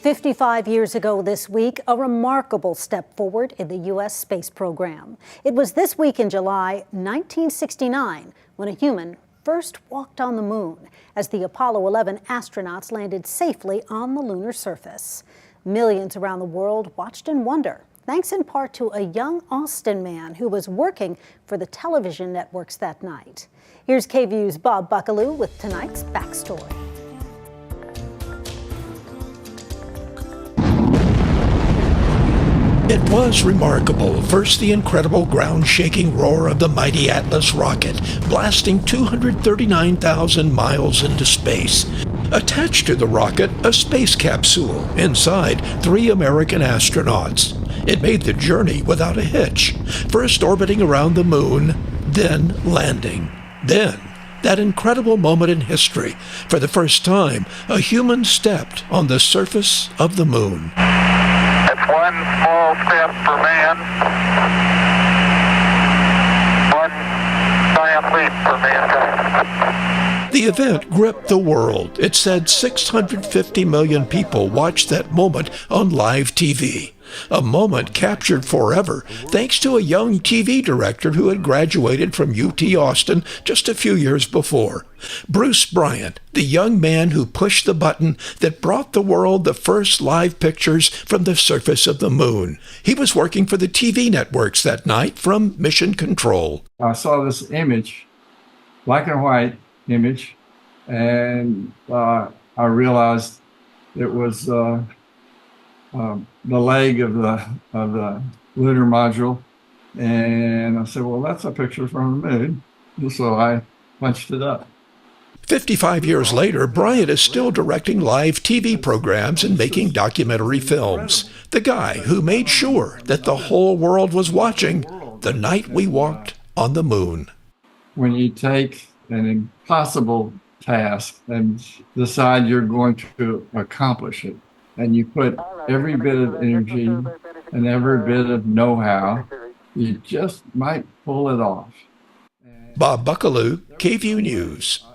55 years ago this week, a remarkable step forward in the U.S. space program. It was this week in July 1969 when a human first walked on the moon as the Apollo 11 astronauts landed safely on the lunar surface. Millions around the world watched in wonder, thanks in part to a young Austin man who was working for the television networks that night. Here's KVUE's Bob Buckaloo with tonight's backstory. It was remarkable. First, the incredible ground-shaking roar of the mighty Atlas rocket, blasting 239,000 miles into space. Attached to the rocket, a space capsule. Inside, 3 American astronauts. It made the journey without a hitch. First orbiting around the moon, then landing. Then, that incredible moment in history. For the first time, a human stepped on the surface of the moon. It's one small step for man, one giant leap for mankind. The event gripped the world. It said 650 million people watched that moment on live TV. A moment captured forever thanks to a young TV director who had graduated from UT Austin just a few years before. Bruce Bryant, the young man who pushed the button that brought the world the first live pictures from the surface of the moon. He was working for the TV networks that night from Mission Control. I saw this image, black and white image, and I realized it was the leg of the lunar module, and I said, well, that's a picture from the moon. So I punched it up. 55 years later, Bryant is still directing live TV programs and making documentary films. The guy who made sure that the whole world was watching the night we walked on the moon. When you take an impossible task and decide you're going to accomplish it, and you put every bit of energy and every bit of know-how, you just might pull it off. Bob Buckaloo, KVUE News.